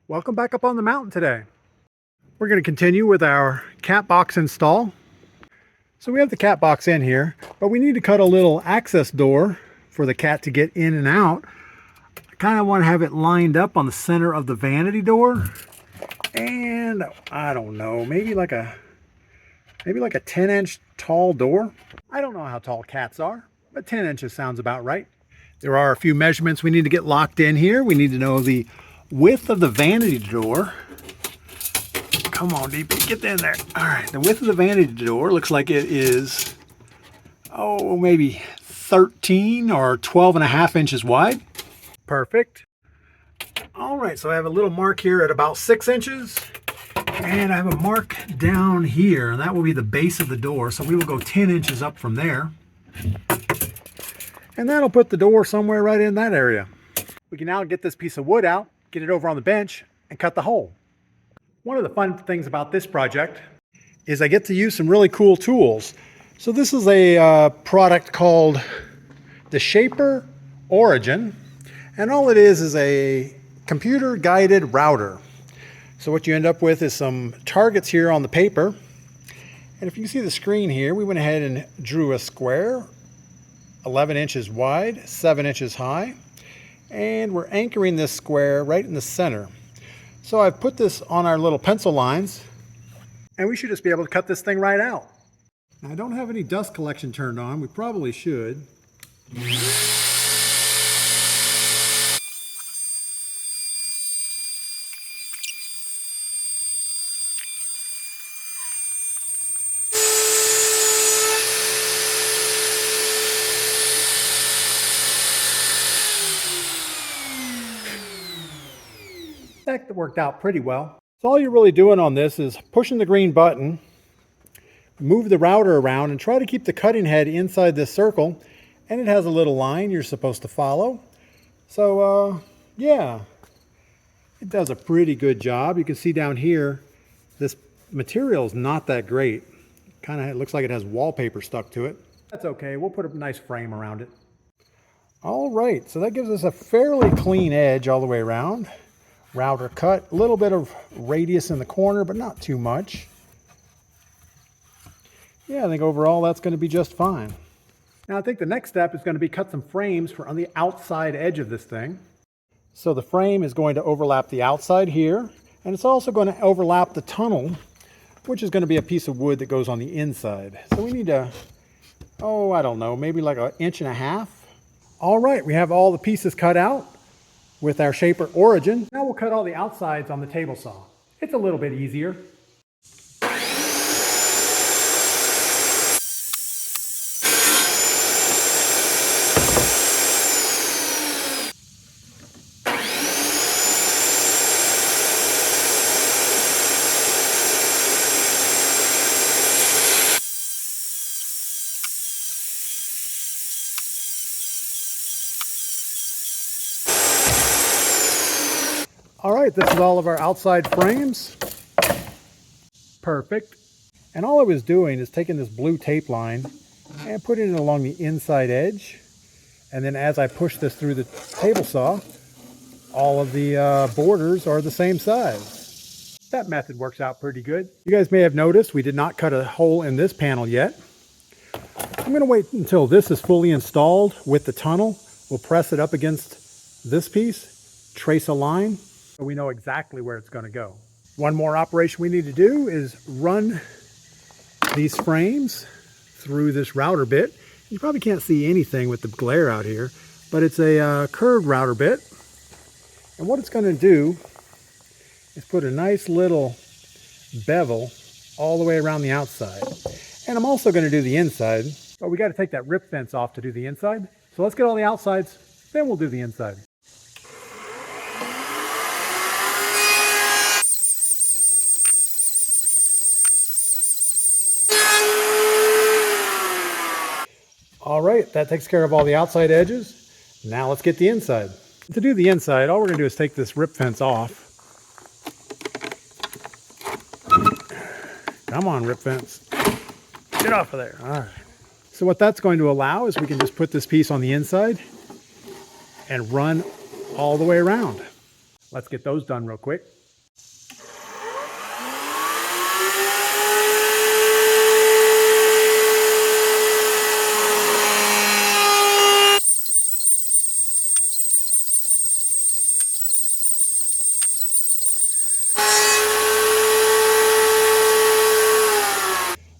Welcome back up on the mountain today. We're going to continue with our cat box install. So we have the cat box in here, but we need to cut a little access door for the cat to get in and out. I kind of want to have it lined up on the center of the vanity door. And I don't know, maybe like a 10-inch tall door. I don't know how tall cats are, but 10 inches sounds about right. There are a few measurements we need to get locked in here. We need to know the width of the vanity door. Come on, DP, get in there. All right, the width of the vanity door looks like it is, maybe 13 or 12.5 inches wide. Perfect. All right, so I have a little mark here at about 6 inches. And I have a mark down here, and that will be the base of the door. So we will go 10 inches up from there. And that'll put the door somewhere right in that area. We can now get this piece of wood out, get it over on the bench, and cut the hole. One of the fun things about this project is I get to use some really cool tools. So this is a product called the Shaper Origin, and all it is a computer guided router. So what you end up with is some targets here on the paper. And if you can see the screen here, we went ahead and drew a square, 11 inches wide, 7 inches high. And we're anchoring this square right in the center. So I've put this on our little pencil lines, and we should just be able to cut this thing right out. Now, I don't have any dust collection turned on. We probably should. That worked out pretty well. So all you're really doing on this is pushing the green button, move the router around, and try to keep the cutting head inside this circle. And it has a little line you're supposed to follow. So yeah, it does a pretty good job. You can see down here, this material is not that great. It looks like it has wallpaper stuck to it. That's okay, we'll put a nice frame around it. All right, so that gives us a fairly clean edge all the way around. Router cut, a little bit of radius in the corner, but not too much. Yeah, I think overall that's going to be just fine. Now I think the next step is going to be cut some frames for on the outside edge of this thing. So the frame is going to overlap the outside here, and it's also going to overlap the tunnel, which is going to be a piece of wood that goes on the inside. So we need to, I don't know, maybe like 1.5 inches. All right, we have all the pieces cut out with our Shaper Origin. Now we'll cut all the outsides on the table saw. It's a little bit easier. All right, this is all of our outside frames. Perfect. And all I was doing is taking this blue tape line and putting it along the inside edge. And then as I push this through the table saw, all of the borders are the same size. That method works out pretty good. You guys may have noticed we did not cut a hole in this panel yet. I'm going to wait until this is fully installed with the tunnel. We'll press it up against this piece, trace a line, so we know exactly where it's going to go. One more operation we need to do is run these frames through this router bit. You probably can't see anything with the glare out here, but it's a curved router bit. And what it's going to do is put a nice little bevel all the way around the outside. And I'm also going to do the inside, but we got to take that rip fence off to do the inside. So let's get all the outsides, then we'll do the inside. All right, that takes care of all the outside edges. Now let's get the inside. To do the inside, all we're going to do is take this rip fence off. Come on, rip fence. Get off of there. All right. So what that's going to allow is we can just put this piece on the inside and run all the way around. Let's get those done real quick.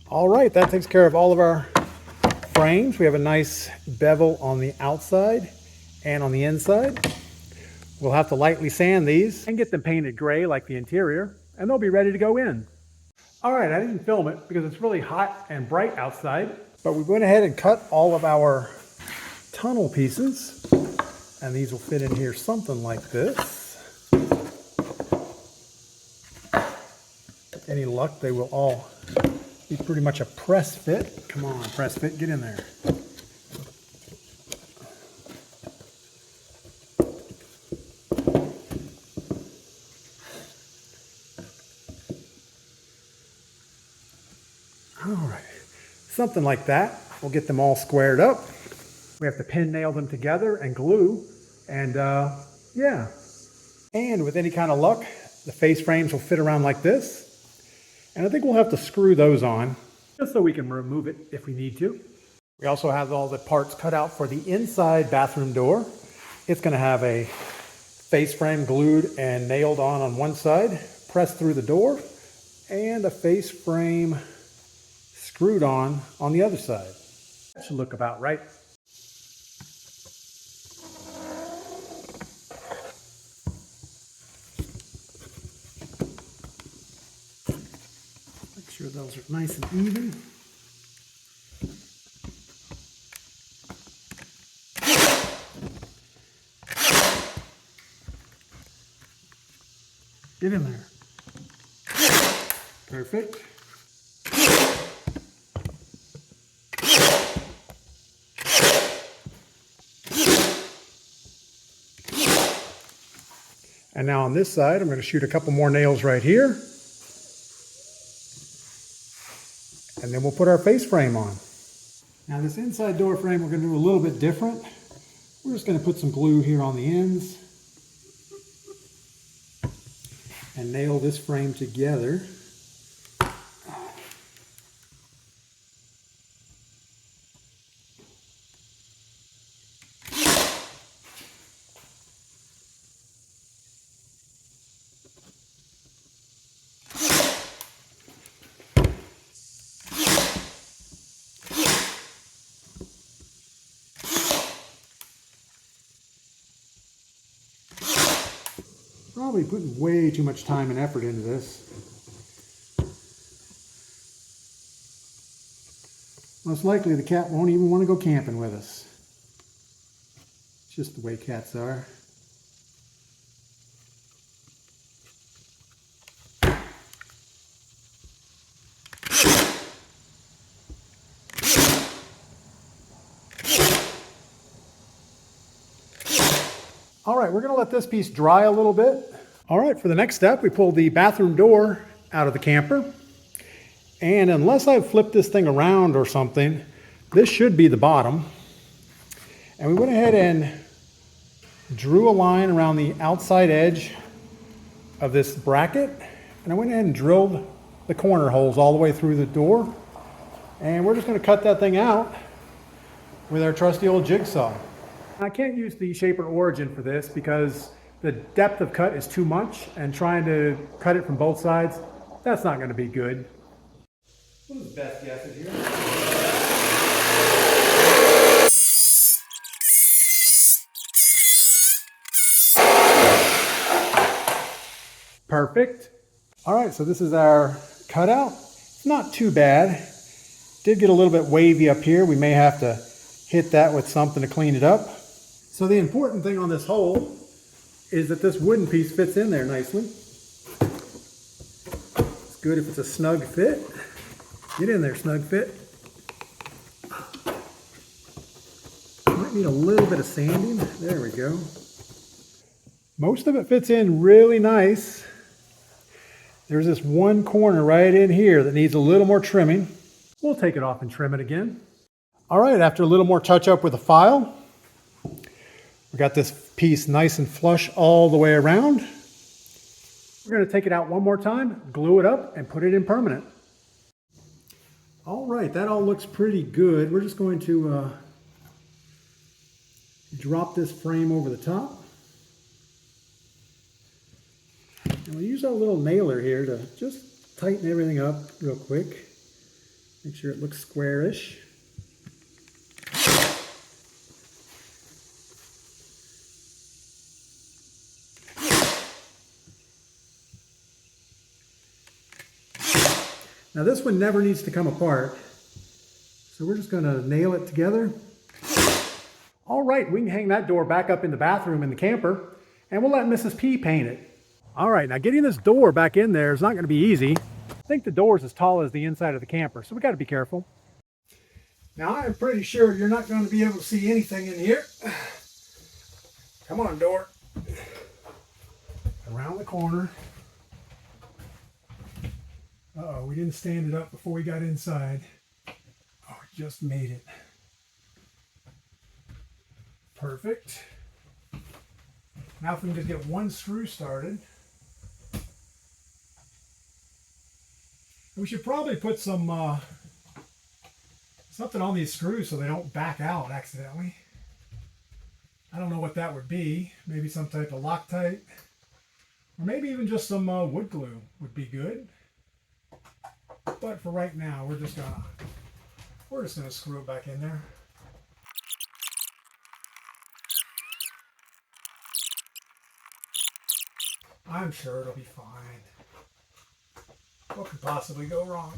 All right, that takes care of all of our frames. We have a nice bevel on the outside and on the inside. We'll have to lightly sand these and get them painted gray like the interior, and they'll be ready to go in. All right, I didn't film it because it's really hot and bright outside, but we went ahead and cut all of our tunnel pieces, and these will fit in here something like this. With any luck, they will all be pretty much a press fit. Come on, press fit, get in there. All right, something like that. We'll get them all squared up. We have to pin nail them together and glue, and yeah. And with any kind of luck, the face frames will fit around like this. And I think we'll have to screw those on just so we can remove it if we need to. We also have all the parts cut out for the inside bathroom door. It's going to have a face frame glued and nailed on one side, pressed through the door, and a face frame screwed on the other side. That should look about right. Make sure those are nice and even. Get in there. Perfect. And now on this side, I'm going to shoot a couple more nails right here. And then we'll put our face frame on. Now this inside door frame, we're going to do a little bit different. We're just going to put some glue here on the ends and nail this frame together. Probably putting way too much time and effort into this. Most likely the cat won't even want to go camping with us. It's just the way cats are. All right, we're going to let this piece dry a little bit. All right, for the next step, we pulled the bathroom door out of the camper. And unless I flip this thing around or something, this should be the bottom. And we went ahead and drew a line around the outside edge of this bracket. And I went ahead and drilled the corner holes all the way through the door. And we're just going to cut that thing out with our trusty old jigsaw. I can't use the Shaper Origin for this because the depth of cut is too much, and trying to cut it from both sides, that's not going to be good. What is the best guess in here? Perfect. All right, so this is our cutout. It's not too bad. Did get a little bit wavy up here. We may have to hit that with something to clean it up. So the important thing on this hole is that this wooden piece fits in there nicely. It's good if it's a snug fit. Get in there, snug fit. Might need a little bit of sanding. There we go. Most of it fits in really nice. There's this one corner right in here that needs a little more trimming. We'll take it off and trim it again. All right, after a little more touch up with the file, we got this piece nice and flush all the way around. We're going to take it out one more time, glue it up, and put it in permanent. All right, that all looks pretty good. We're just going to drop this frame over the top. And we'll use our little nailer here to just tighten everything up real quick. Make sure it looks squarish. Now this one never needs to come apart, so we're just going to nail it together. All right, we can hang that door back up in the bathroom in the camper, and we'll let Mrs. P paint it. All right, now getting this door back in there is not going to be easy. I think the door is as tall as the inside of the camper, so we got to be careful. Now I'm pretty sure you're not going to be able to see anything in here. Come on, door. Around the corner. Uh-oh, we didn't stand it up before we got inside. Oh, we just made it. Perfect. Now if we can just get one screw started. We should probably put some something on these screws so they don't back out accidentally. I don't know what that would be. Maybe some type of Loctite. Or maybe even just some wood glue would be good. But for right now, we're just gonna screw it back in there. I'm sure it'll be fine. What could possibly go wrong?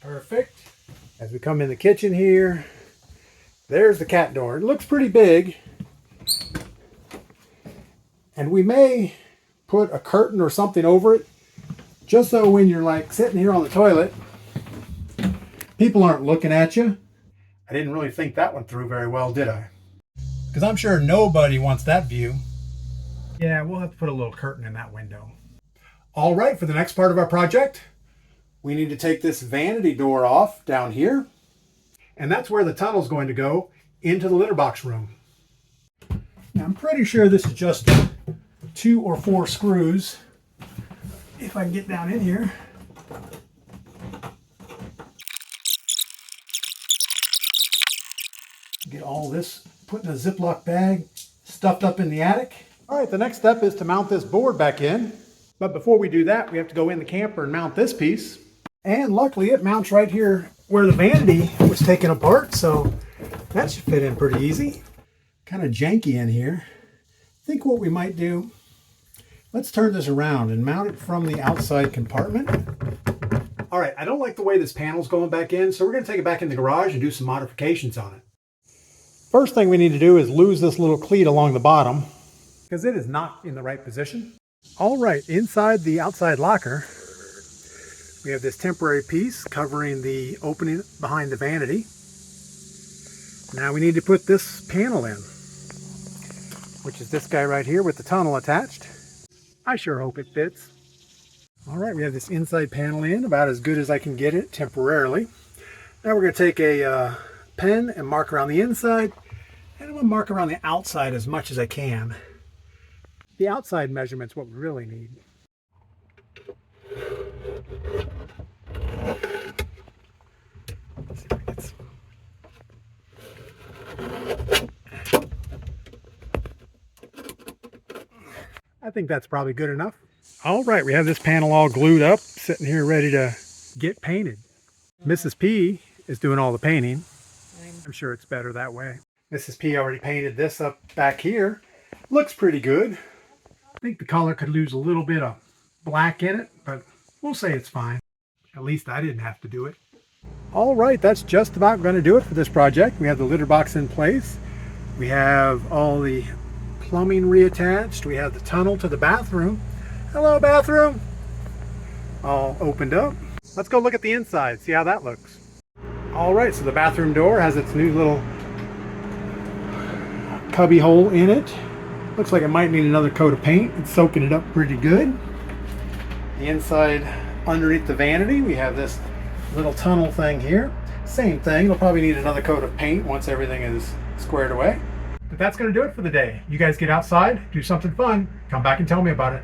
Perfect. As we come in the kitchen here, there's the cat door. It looks pretty big. And we may put a curtain or something over it, just so when you're like sitting here on the toilet, people aren't looking at you. I didn't really think that one through very well, did I? Because I'm sure nobody wants that view. Yeah, we'll have to put a little curtain in that window. All right, for the next part of our project, we need to take this vanity door off down here. And that's where the tunnel's going to go, into the litter box room. Now I'm pretty sure this is just 2 or 4 screws. If I can get down in here. Get all this put in a Ziploc bag, stuffed up in the attic. All right, the next step is to mount this board back in. But before we do that, we have to go in the camper and mount this piece. And luckily it mounts right here where the vanity was taken apart, so that should fit in pretty easy. Kind of janky in here. I think what we might do, let's turn this around and mount it from the outside compartment. All right, I don't like the way this panel's going back in, so we're going to take it back in the garage and do some modifications on it. First thing we need to do is lose this little cleat along the bottom because it is not in the right position. All right, inside the outside locker, we have this temporary piece covering the opening behind the vanity. Now we need to put this panel in, which is this guy right here with the tunnel attached. I sure hope it fits. All right, we have this inside panel in, about as good as I can get it temporarily. Now we're going to take a pen and mark around the inside, and I'm going to mark around the outside as much as I can. The outside measurement's what we really need. Let's see if I get some. I think that's probably good enough. All right, we have this panel all glued up, sitting here ready to get painted. Mrs. P is doing all the painting. I'm sure it's better that way. Mrs. P already painted this up back here. Looks pretty good. I think the color could lose a little bit of black in it, but we'll say it's fine. At least I didn't have to do it. All right, that's just about going to do it for this project. We have the litter box in place. We have all the plumbing reattached. We have the tunnel to the bathroom. Hello, bathroom. All opened up. Let's go look at the inside, see how that looks. All right, so the bathroom door has its new little cubby hole in it. Looks like it might need another coat of paint. It's soaking it up pretty good. The inside underneath the vanity, we have this little tunnel thing here. Same thing. It'll probably need another coat of paint once everything is squared away. But that's going to do it for the day. You guys get outside, do something fun, come back and tell me about it.